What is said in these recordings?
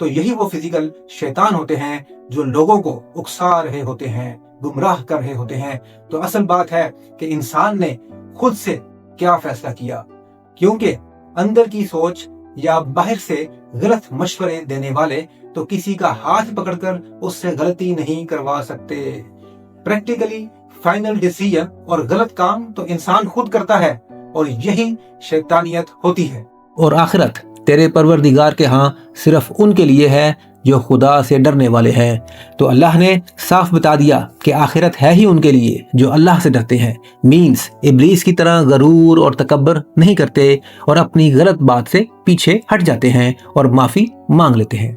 تو یہی وہ فزیکل شیطان ہوتے ہیں جو لوگوں کو اکسا رہے ہوتے ہیں، گمراہ کر رہے ہوتے ہیں۔ تو اصل بات ہے کہ انسان نے خود سے کیا فیصلہ کیا، کیونکہ اندر کی سوچ یا باہر سے غلط مشورے دینے والے تو کسی کا ہاتھ پکڑ کر اس سے غلطی نہیں کروا سکتے۔ پریکٹیکلی فائنل ڈیسیژن اور غلط کام تو انسان خود کرتا ہے، اور یہی شیطانیت ہوتی ہے۔ اور آخرت تیرے پروردگار کے ہاں صرف ان کے لیے ہے جو خدا سے ڈرنے والے ہیں۔ تو اللہ نے صاف بتا دیا کہ آخرت ہے ہی ان کے لیے جو اللہ سے ڈرتے ہیں، مینز ابلیس کی طرح غرور اور تکبر نہیں کرتے اور اپنی غلط بات سے پیچھے ہٹ جاتے ہیں اور معافی مانگ لیتے ہیں۔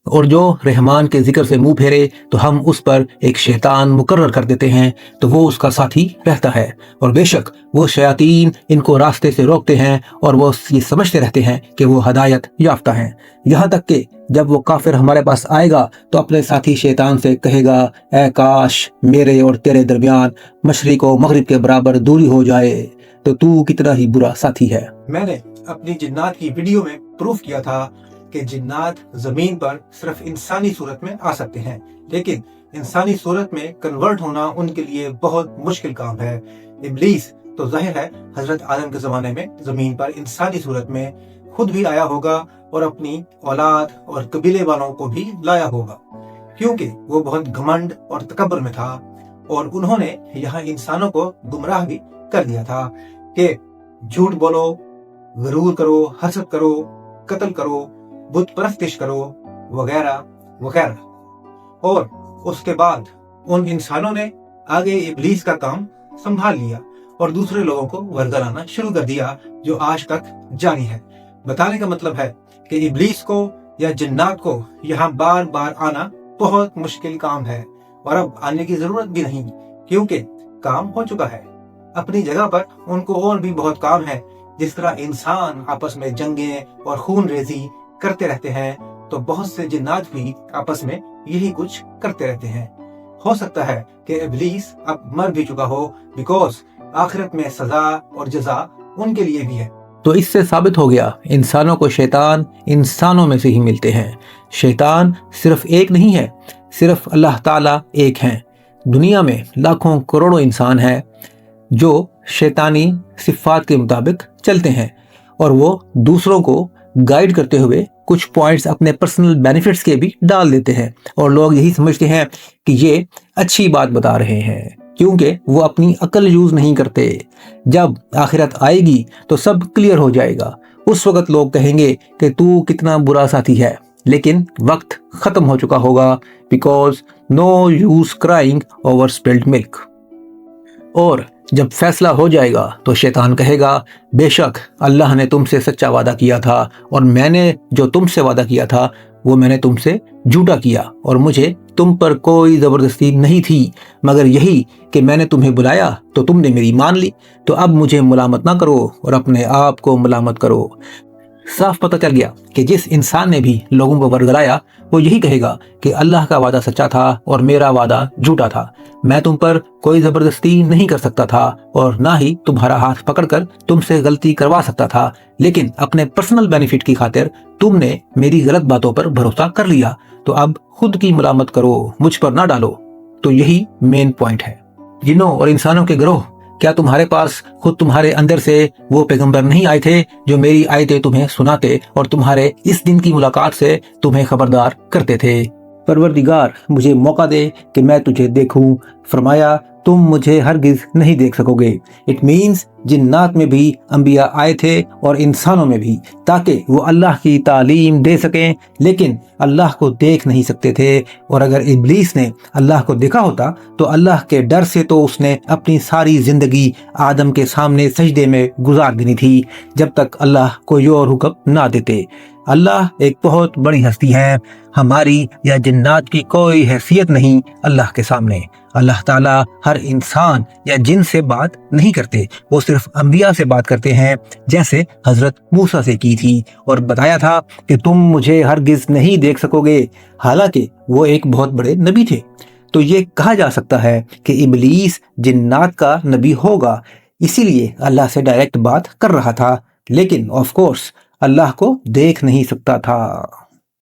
اور جو رحمان کے ذکر سے منہ پھیرے تو ہم اس پر ایک شیطان مقرر کر دیتے ہیں تو وہ اس کا ساتھی رہتا ہے، اور بے شک وہ شیاطین ان کو راستے سے روکتے ہیں اور وہ یہ سمجھتے رہتے ہیں کہ وہ ہدایت یافتہ ہیں، یہاں تک کہ جب وہ کافر ہمارے پاس آئے گا تو اپنے ساتھی شیطان سے کہے گا، اے کاش میرے اور تیرے درمیان مشرق و مغرب کے برابر دوری ہو جائے، تو کتنا ہی برا ساتھی ہے۔ میں نے اپنی جنات کی ویڈیو میں پروف کیا تھا کہ جنات زمین پر صرف انسانی صورت میں آ سکتے ہیں، لیکن انسانی صورت میں کنورٹ ہونا ان کے لیے بہت مشکل کام ہے۔ ابلیس تو ظاہر ہے حضرت آدم کے زمانے میں زمین پر انسانی صورت میں خود بھی آیا ہوگا اور اپنی اولاد اور قبیلے والوں کو بھی لایا ہوگا، کیونکہ وہ بہت گھمنڈ اور تکبر میں تھا، اور انہوں نے یہاں انسانوں کو گمراہ بھی کر دیا تھا کہ جھوٹ بولو، غرور کرو، حسد کرو، قتل کرو، بت پرستش کرو، وغیرہ وغیرہ۔ اور اس کے بعد ان انسانوں نے آگے ابلیس کا کام سنبھال لیا اور دوسرے لوگوں کو ورگلانا شروع کر دیا، جو آج تک جاری ہے۔ بتانے کا مطلب ہے کہ ابلیس کو یا جنات کو یہاں بار بار آنا بہت مشکل کام ہے، اور اب آنے کی ضرورت بھی نہیں، کیونکہ کام ہو چکا ہے۔ اپنی جگہ پر ان کو اور بھی بہت کام ہے، جس طرح انسان آپس میں جنگیں اور خون ریزی کرتے رہتے ہیں، تو بہت سے جنات بھی آپس میں یہی کچھ کرتے رہتے ہیں۔ ہو سکتا ہے کہ ابلیس اب مر بھی چکا ہو، بیکوز آخرت میں سزا اور جزا ان کے لیے بھی ہے۔ تو اس سے ثابت ہو گیا انسانوں کو شیطان انسانوں میں سے ہی ملتے ہیں۔ شیطان صرف ایک نہیں ہے، صرف اللہ تعالیٰ ایک ہیں۔ دنیا میں لاکھوں کروڑوں انسان ہیں جو شیطانی صفات کے مطابق چلتے ہیں، اور وہ دوسروں کو گائیڈ کرتے ہوئے کچھ پوائنٹس اپنے پرسنل بینیفٹس کے بھی ڈال دیتے ہیں، اور لوگ یہی سمجھتے ہیں کہ یہ اچھی بات بتا رہے ہیں، کیونکہ وہ اپنی عقل یوز نہیں کرتے۔ جب آخرت آئے گی تو سب کلیئر ہو جائے گا، اس وقت لوگ کہیں گے کہ تو کتنا برا ساتھی ہے، لیکن وقت ختم ہو چکا ہوگا، because no use crying over spilled milk. اور جب فیصلہ ہو جائے گا تو شیطان کہے گا، بے شک اللہ نے تم سے سچا وعدہ کیا تھا، اور میں نے جو تم سے وعدہ کیا تھا وہ میں نے تم سے جھوٹا کیا، اور مجھے تم پر کوئی زبردستی نہیں تھی، مگر یہی کہ میں نے تمہیں بلایا تو تم نے میری مان لی، تو اب مجھے ملامت نہ کرو اور اپنے آپ کو ملامت کرو۔ صاف پتہ چل گیا کہ جس انسان نے بھی لوگوں کو ورگلایا وہ یہی کہے گا کہ اللہ کا وعدہ سچا تھا اور میرا وعدہ جھوٹا تھا، میں تم پر کوئی زبردستی نہیں کر سکتا تھا اور نہ ہی تمہارا ہاتھ پکڑ کر تم سے غلطی کروا سکتا تھا، لیکن اپنے پرسنل بینیفٹ کی خاطر تم نے میری غلط باتوں پر بھروسہ کر لیا، تو اب خود کی ملامت کرو، مجھ پر نہ ڈالو۔ تو یہی مین پوائنٹ ہے۔ جنوں اور انسانوں کے گروہ، کیا تمہارے پاس خود تمہارے اندر سے وہ پیغمبر نہیں آئے تھے جو میری آیتیں تمہیں سناتے اور تمہارے اس دن کی ملاقات سے تمہیں خبردار کرتے تھے؟ پروردگار مجھے موقع دے کہ میں تجھے دیکھوں، فرمایا تم مجھے ہرگز نہیں دیکھ سکو گے۔ اٹ مینز جنات میں بھی انبیاء آئے تھے اور انسانوں میں بھی، تاکہ وہ اللہ کی تعلیم دے سکیں، لیکن اللہ کو دیکھ نہیں سکتے تھے، اور اگر ابلیس نے اللہ کو دیکھا ہوتا تو اللہ کے ڈر سے تو اس نے اپنی ساری زندگی آدم کے سامنے سجدے میں گزار دینی تھی، جب تک اللہ کوئی اور حکم نہ دیتے۔ اللہ ایک بہت بڑی ہستی ہے، ہماری یا جنات کی کوئی حیثیت نہیں اللہ کے سامنے۔ اللہ تعالیٰ ہر انسان یا جن سے بات نہیں کرتے، وہ صرف انبیاء سے بات کرتے ہیں، جیسے حضرت موسیٰ سے کی تھی اور بتایا تھا کہ تم مجھے ہرگز نہیں دیکھ سکو گے، حالانکہ وہ ایک بہت بڑے نبی تھے۔ تو یہ کہا جا سکتا ہے کہ ابلیس جنات کا نبی ہوگا، اسی لیے اللہ سے ڈائریکٹ بات کر رہا تھا، لیکن آف کورس اللہ کو دیکھ نہیں سکتا تھا۔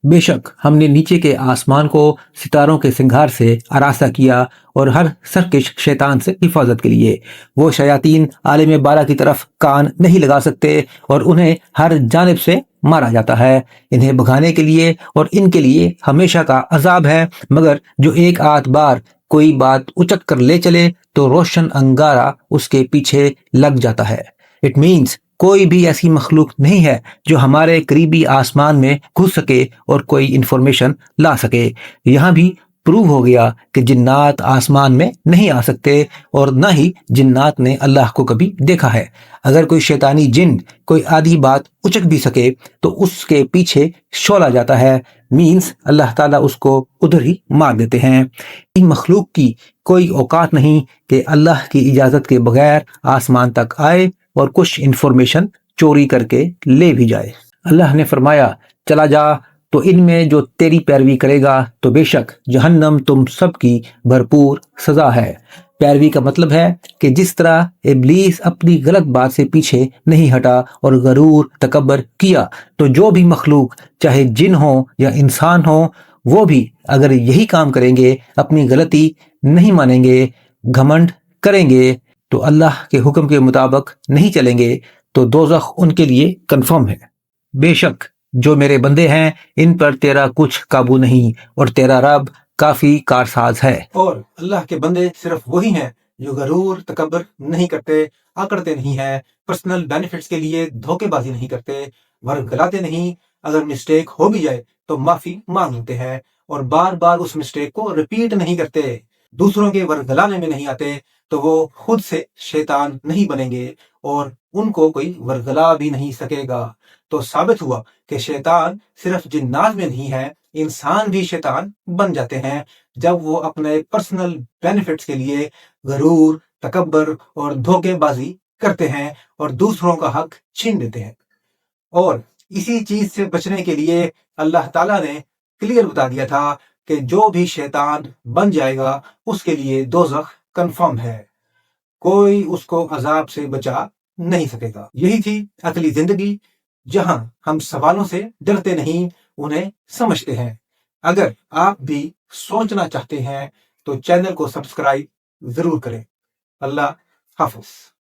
بے شک ہم نے نیچے کے آسمان کو ستاروں کے سنگھار سے آراستہ کیا اور ہر سرکش شیطان سے حفاظت کے لیے۔ وہ شیاطین عالم بالا کی طرف کان نہیں لگا سکتے اور انہیں ہر جانب سے مارا جاتا ہے۔ انہیں بھگانے کے لیے اور ان کے لیے ہمیشہ کا عذاب ہے، مگر جو ایک آدھ بار کوئی بات اچک کر لے چلے تو روشن انگارہ اس کے پیچھے لگ جاتا ہے۔ اٹ مینس کوئی بھی ایسی مخلوق نہیں ہے جو ہمارے قریبی آسمان میں گھس سکے اور کوئی انفارمیشن لا سکے۔ یہاں بھی پروو ہو گیا کہ جنات آسمان میں نہیں آ سکتے اور نہ ہی جنات نے اللہ کو کبھی دیکھا ہے۔ اگر کوئی شیطانی جن کوئی آدھی بات اچک بھی سکے تو اس کے پیچھے شعلہ جاتا ہے، مینس اللہ تعالیٰ اس کو ادھر ہی مار دیتے ہیں۔ ان مخلوق کی کوئی اوقات نہیں کہ اللہ کی اجازت کے بغیر آسمان تک آئے اور کچھ انفارمیشن چوری کر کے لے بھی جائے۔ اللہ نے فرمایا چلا جا تو ان میں جو تیری پیروی کرے گا تو بے شک جہنم تم سب کی بھرپور سزا ہے۔ پیروی کا مطلب ہے کہ جس طرح ابلیس اپنی غلط بات سے پیچھے نہیں ہٹا اور غرور تکبر کیا، تو جو بھی مخلوق چاہے جن ہو یا انسان ہو وہ بھی اگر یہی کام کریں گے، اپنی غلطی نہیں مانیں گے، گھمنڈ کریں گے تو اللہ کے حکم کے مطابق نہیں چلیں گے تو دوزخ ان کے لیے کنفرم ہے۔ بے شک جو میرے بندے ہیں ان پر تیرا کچھ قابو نہیں اور تیرا رب کافی کارساز ہے۔ اور اللہ کے بندے صرف وہی ہیں جو غرور تکبر نہیں کرتے، آکڑتے نہیں ہیں، پرسنل بینیفٹس کے لیے دھوکے بازی نہیں کرتے، ورگلاتے نہیں، اگر مسٹیک ہو بھی جائے تو معافی مانگ لیتے ہیں اور بار بار اس مسٹیک کو ریپیٹ نہیں کرتے، دوسروں کے ورگلانے میں نہیں آتے، تو وہ خود سے شیطان نہیں بنیں گے اور ان کو کوئی ورگلا بھی نہیں سکے گا۔ تو ثابت ہوا کہ شیطان صرف جنات میں نہیں ہے، انسان بھی شیطان بن جاتے ہیں جب وہ اپنے پرسنل بینیفٹس کے لیے غرور، تکبر اور دھوکے بازی کرتے ہیں اور دوسروں کا حق چھین لیتے ہیں۔ اور اسی چیز سے بچنے کے لیے اللہ تعالیٰ نے کلیئر بتا دیا تھا کہ جو بھی شیطان بن جائے گا اس کے لیے دوزخ کنفرم ہے، کوئی اس کو عذاب سے بچا نہیں سکے گا۔ یہی تھی عقلی زندگی، جہاں ہم سوالوں سے ڈرتے نہیں، انہیں سمجھتے ہیں۔ اگر آپ بھی سوچنا چاہتے ہیں تو چینل کو سبسکرائب ضرور کریں۔ اللہ حافظ۔